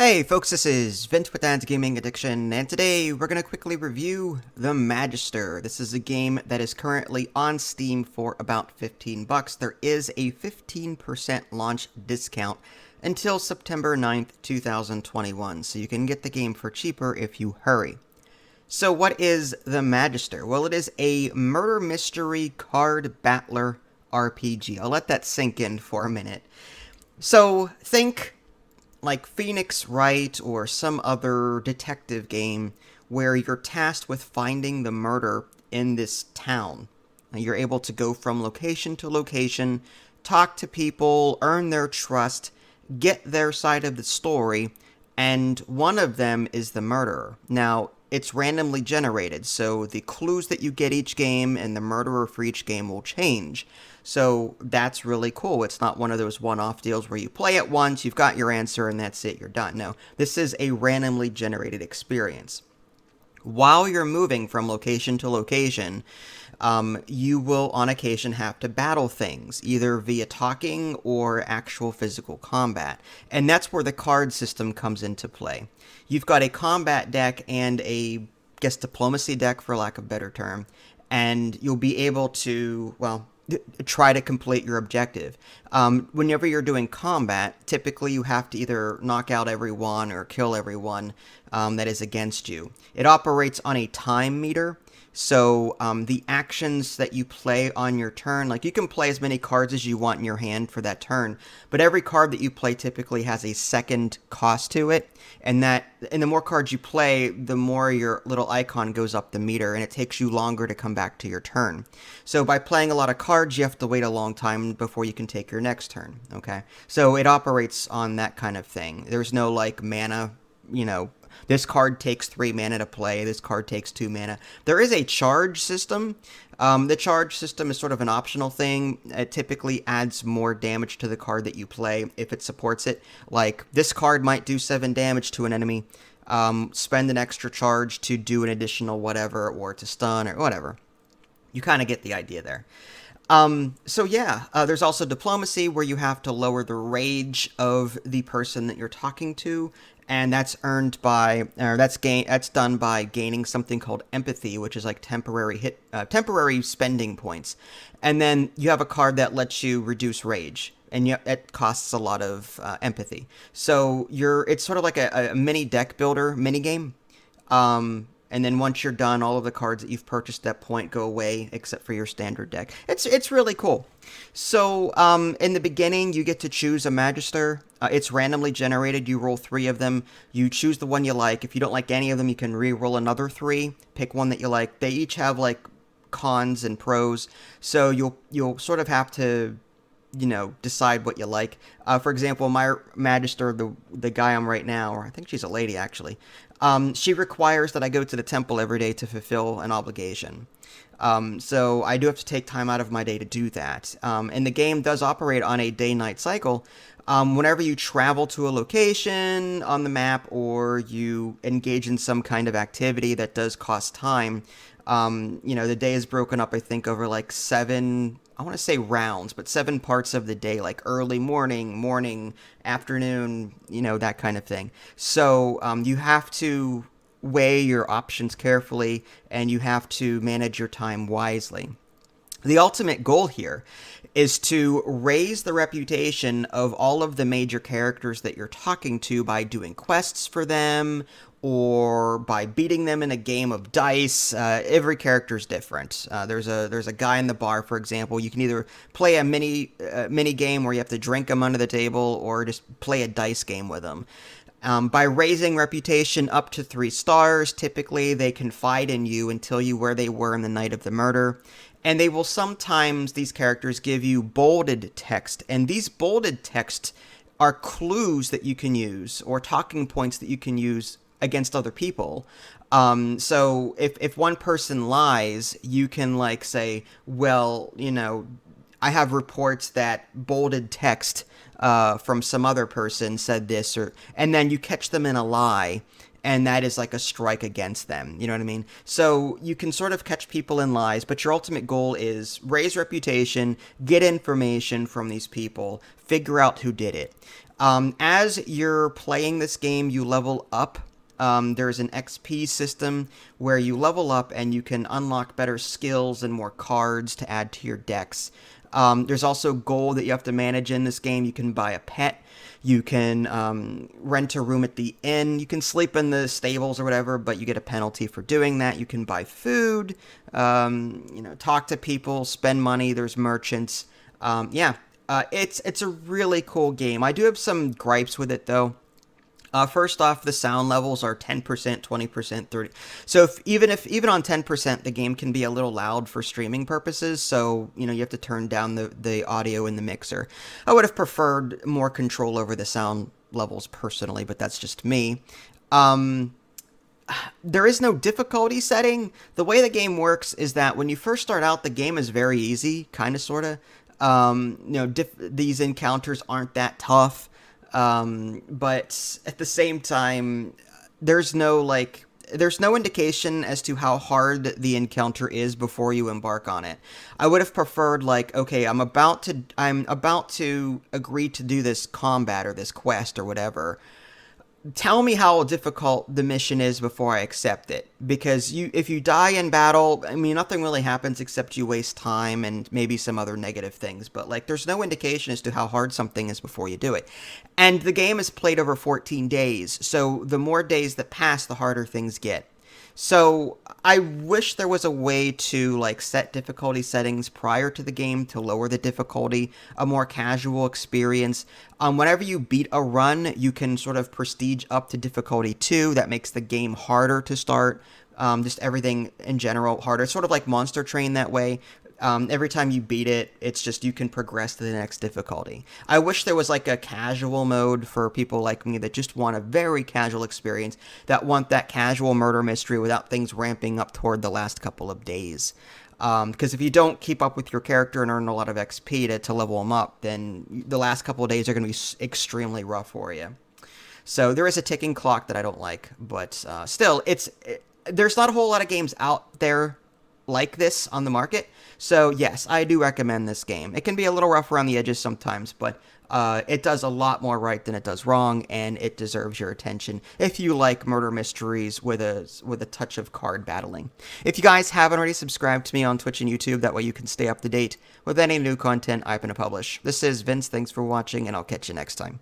Hey folks, this is Vince with Gaming Addiction, and today we're going to quickly review The Magister. This is a game that is currently on Steam for about $15. There is a 15% launch discount until September 9th, 2021, so you can get the game for cheaper if you hurry. So what is The Magister? Well, it is a murder mystery card battler RPG. I'll let that sink in for a minute. So think like Phoenix Wright or some other detective game where you're tasked with finding the murder in this town. You're able to go from location to location, talk to people, earn their trust, get their side of the story, and one of them is the murderer. Now, it's randomly generated, so the clues that you get each game and the murderer for each game will change. So that's really cool. It's not one of those one-off deals where you play it once, you've got your answer, and that's it, you're done. No, this is a randomly generated experience. While you're moving from location to location, you will on occasion have to battle things, either via talking or actual physical combat. And that's where the card system comes into play. You've got a combat deck and a, diplomacy deck, for lack of a better term, and you'll be able to, try to complete your objective. Whenever you're doing combat, typically you have to either knock out everyone or kill everyone that is against you. It operates on a time meter, so the actions that you play on your turn, like you can play as many cards as you want in your hand for that turn, but every card that you play typically has a second cost to it, and the more cards you play, the more your little icon goes up the meter, and it takes you longer to come back to your turn. So by playing a lot of cards, you have to wait a long time before you can take your next turn, okay? So it operates on that kind of thing. There's no, like, mana, this card takes 3 mana to play, this card takes 2 mana. There is a charge system. The charge system is sort of an optional thing. It typically adds more damage to the card that you play if it supports it. Like, this card might do 7 damage to an enemy. Spend an extra charge to do an additional whatever, or to stun, or whatever. You kind of get the idea there. There's also diplomacy, where you have to lower the rage of the person that you're talking to, and that's that's done by gaining something called empathy, which is like temporary spending points. And then you have a card that lets you reduce rage, and it costs a lot of empathy. So it's sort of like a mini deck builder mini game. And then once you're done, all of the cards that you've purchased at that point go away, except for your standard deck. It's really cool. So in the beginning, you get to choose a Magister. It's randomly generated. You roll 3 of them. You choose the one you like. If you don't like any of them, you can re-roll another 3. Pick one that you like. They each have like cons and pros. So you'll sort of have to decide what you like. For example, my Magister, the guy I'm right now, or I think she's a lady actually, she requires that I go to the temple every day to fulfill an obligation. So I do have to take time out of my day to do that. And the game does operate on a day-night cycle. Whenever you travel to a location on the map, or you engage in some kind of activity that does cost time, the day is broken up, I think, over like 7, I want to say rounds, but 7 parts of the day, like early morning, afternoon, that kind of thing. So you have to weigh your options carefully, and you have to manage your time wisely. The ultimate goal here is to raise the reputation of all of the major characters that you're talking to by doing quests for them, or by beating them in a game of dice. Every character is different. There's a guy in the bar, for example. You can either play a mini game where you have to drink him under the table, or just play a dice game with him. By raising reputation up to 3 stars, typically they confide in you and tell you where they were in the night of the murder. And they will sometimes, these characters, give you bolded text. And these bolded texts are clues that you can use, or talking points that you can use against other people. So if one person lies, you can like say, well, I have reports that bolded text from some other person said this, and then you catch them in a lie, and that is like a strike against them. You know what I mean? So you can sort of catch people in lies, but your ultimate goal is raise reputation, get information from these people, figure out who did it. As you're playing this game, you level up. There's an XP system where you level up and you can unlock better skills and more cards to add to your decks. There's also gold that you have to manage in this game. You can buy a pet. You can rent a room at the inn. You can sleep in the stables or whatever, but you get a penalty for doing that. You can buy food, talk to people, spend money. There's merchants. It's a really cool game. I do have some gripes with it, though. First off, the sound levels are 10%, 20%, 30. So even on 10%, the game can be a little loud for streaming purposes. So, you have to turn down the audio in the mixer. I would have preferred more control over the sound levels personally, but that's just me. There is no difficulty setting. The way the game works is that when you first start out, the game is very easy, kind of, sort of. These encounters aren't that tough. But at the same time, there's no indication as to how hard the encounter is before you embark on it. I would have preferred, okay, I'm about to agree to do this combat or this quest or whatever. Tell me how difficult the mission is before I accept it. Because if you die in battle, I mean, nothing really happens except you waste time and maybe some other negative things. But, there's no indication as to how hard something is before you do it. And the game is played over 14 days. So the more days that pass, the harder things get. So I wish there was a way to set difficulty settings prior to the game to lower the difficulty, a more casual experience. Whenever you beat a run, you can sort of prestige up to difficulty 2. That makes the game harder to start. Just everything in general harder. It's sort of like Monster Train that way. Every time you beat it, it's just you can progress to the next difficulty. I wish there was a casual mode for people like me that just want a very casual experience, that want that casual murder mystery without things ramping up toward the last couple of days. Because if you don't keep up with your character and earn a lot of XP to level them up, then the last couple of days are going to be extremely rough for you. So there is a ticking clock that I don't like, but still, there's not a whole lot of games out there like this on the market. So yes, I do recommend this game. It can be a little rough around the edges sometimes, but it does a lot more right than it does wrong, and it deserves your attention if you like murder mysteries with a touch of card battling. If you guys haven't already, subscribed to me on Twitch and YouTube. That way you can stay up to date with any new content I'm going to publish. This is Vince. Thanks for watching, and I'll catch you next time.